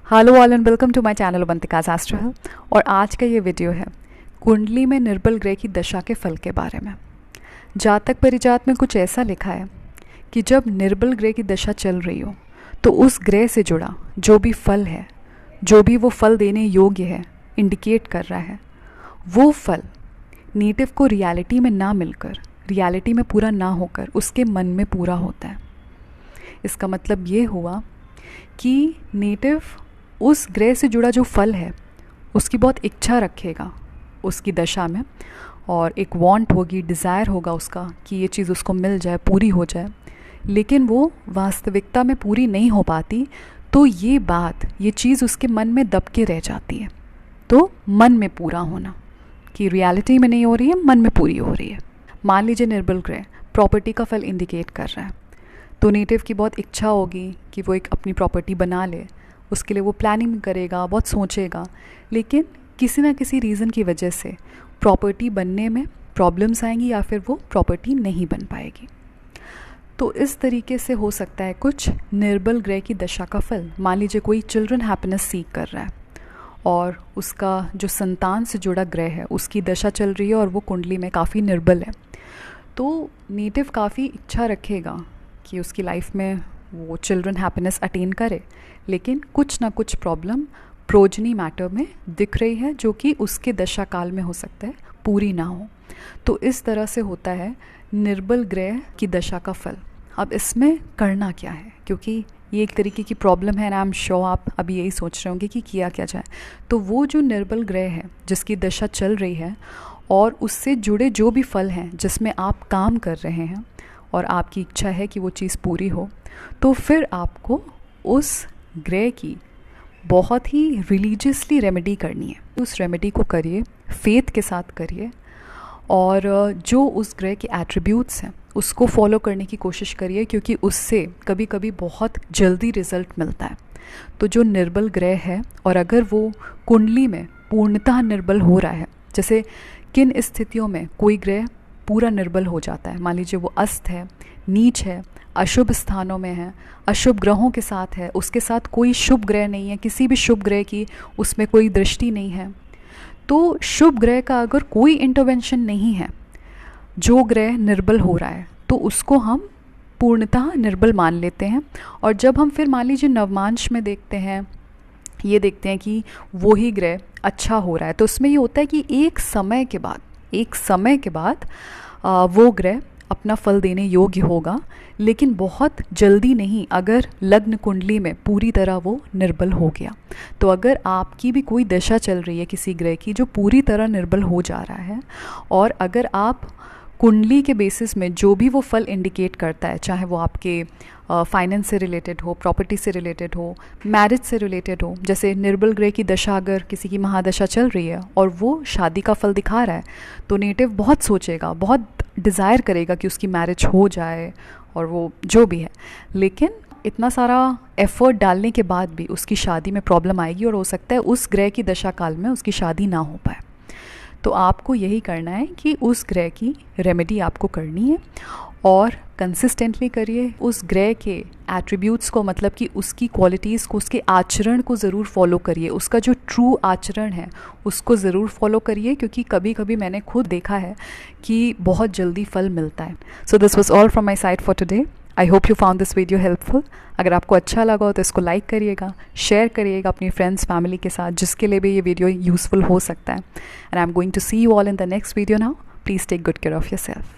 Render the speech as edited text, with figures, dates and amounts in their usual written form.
Hello all and welcome to my channel Avantika's astro help. और आज का ये वीडियो है कुंडली में निर्बल ग्रह की दशा के फल के बारे में। जातक परिजात में कुछ ऐसा लिखा है कि जब निर्बल ग्रह की दशा चल रही हो तो उस ग्रह से जुड़ा जो भी फल है, जो भी वो फल देने योग्य है, इंडिकेट कर रहा है, वो फल नेटिव को रियलिटी में ना मिलकर, रियलिटी में पूरा ना होकर उसके मन में पूरा होता है। इसका मतलब ये हुआ कि नेटिव उस ग्रह से जुड़ा जो फल है उसकी बहुत इच्छा रखेगा उसकी दशा में, और एक वांट होगी, डिज़ायर होगा उसका कि ये चीज़ उसको मिल जाए, पूरी हो जाए, लेकिन वो वास्तविकता में पूरी नहीं हो पाती। तो ये बात, ये चीज़ उसके मन में दब के रह जाती है। तो मन में पूरा होना कि रियलिटी में नहीं हो रही है, मन में पूरी हो रही है। मान लीजिए निर्बल ग्रह प्रॉपर्टी का फल इंडिकेट कर रहा है, तो नेटिव की बहुत इच्छा होगी कि वो एक अपनी प्रॉपर्टी बना ले। उसके लिए वो प्लानिंग करेगा, बहुत सोचेगा, लेकिन किसी ना किसी रीज़न की वजह से प्रॉपर्टी बनने में प्रॉब्लम्स आएंगी या फिर वो प्रॉपर्टी नहीं बन पाएगी। तो इस तरीके से हो सकता है कुछ निर्बल ग्रह की दशा का फल। मान लीजिए कोई चिल्ड्रन हैप्पीनेस सीख कर रहा है और उसका जो संतान से जुड़ा ग्रह है उसकी दशा चल रही है और वो कुंडली में काफ़ी निर्बल है, तो नेटिव काफ़ी इच्छा रखेगा कि उसकी लाइफ में वो चिल्ड्रन हैप्पीनेस अटेन करे, लेकिन कुछ ना कुछ प्रॉब्लम प्रोजनी मैटर में दिख रही है जो कि उसके दशा काल में हो सकता है पूरी ना हो। तो इस तरह से होता है निर्बल ग्रह की दशा का फल। अब इसमें करना क्या है, क्योंकि ये एक तरीके की प्रॉब्लम है ना, आई एम श्योर आप अभी यही सोच रहे होंगे कि किया क्या जाए। तो वो जो निर्बल ग्रह है जिसकी दशा चल रही है और उससे जुड़े जो भी फल हैं जिसमें आप काम कर रहे हैं और आपकी इच्छा है कि वो चीज़ पूरी हो, तो फिर आपको उस ग्रह की बहुत ही रिलीजियसली रेमेडी करनी है। उस रेमेडी को करिए, फेथ के साथ करिए, और जो उस ग्रह के एट्रीब्यूट्स हैं उसको फॉलो करने की कोशिश करिए, क्योंकि उससे कभी कभी बहुत जल्दी रिज़ल्ट मिलता है। तो जो निर्बल ग्रह है और अगर वो कुंडली में पूर्णतः निर्बल हो रहा है, जैसे किन स्थितियों में कोई ग्रह पूरा निर्बल हो जाता है, मान लीजिए वो अस्त है, नीच है, अशुभ स्थानों में है, अशुभ ग्रहों के साथ है, उसके साथ कोई शुभ ग्रह नहीं है, किसी भी शुभ ग्रह की उसमें कोई दृष्टि नहीं है, तो शुभ ग्रह का अगर कोई इंटरवेंशन नहीं है, जो ग्रह निर्बल हो रहा है, तो उसको हम पूर्णतः निर्बल मान लेते हैं। और जब हम फिर मान लीजिए नवमांश में देखते हैं, ये देखते हैं कि वो ही ग्रह अच्छा हो रहा है, तो उसमें ये होता है कि एक समय के बाद वो ग्रह अपना फल देने योग्य होगा, लेकिन बहुत जल्दी नहीं अगर लग्न कुंडली में पूरी तरह वो निर्बल हो गया। तो अगर आपकी भी कोई दशा चल रही है किसी ग्रह की जो पूरी तरह निर्बल हो जा रहा है, और अगर आप कुंडली के बेसिस में जो भी वो फल इंडिकेट करता है, चाहे वो आपके फाइनेंस से रिलेटेड हो, प्रॉपर्टी से रिलेटेड हो, मैरिज से रिलेटेड हो, जैसे निर्बल ग्रह की दशा अगर किसी की महादशा चल रही है और वो शादी का फल दिखा रहा है, तो नेटिव बहुत सोचेगा, बहुत डिज़ायर करेगा कि उसकी मैरिज हो जाए और वो जो भी है, लेकिन इतना सारा एफर्ट डालने के बाद भी उसकी शादी में प्रॉब्लम आएगी और हो सकता है उस ग्रह की दशा काल में उसकी शादी ना हो पाए। तो आपको यही करना है कि उस ग्रह की रेमेडी आपको करनी है और कंसिस्टेंटली करिए। उस ग्रह के एट्रीब्यूट्स को, मतलब कि उसकी क्वालिटीज़ को, उसके आचरण को ज़रूर फॉलो करिए। उसका जो ट्रू आचरण है उसको ज़रूर फॉलो करिए, क्योंकि कभी कभी मैंने खुद देखा है कि बहुत जल्दी फल मिलता है। So this was all from my side for today. I hope you found this video helpful. अगर आपको अच्छा लगा हो तो इसको लाइक करिएगा, शेयर करिएगा अपनी फ्रेंड्स फैमिली के साथ, जिसके लिए भी ये वीडियो यूज़फुल हो सकता है। And I am going to see you all in the next video now. Please take good care of your self.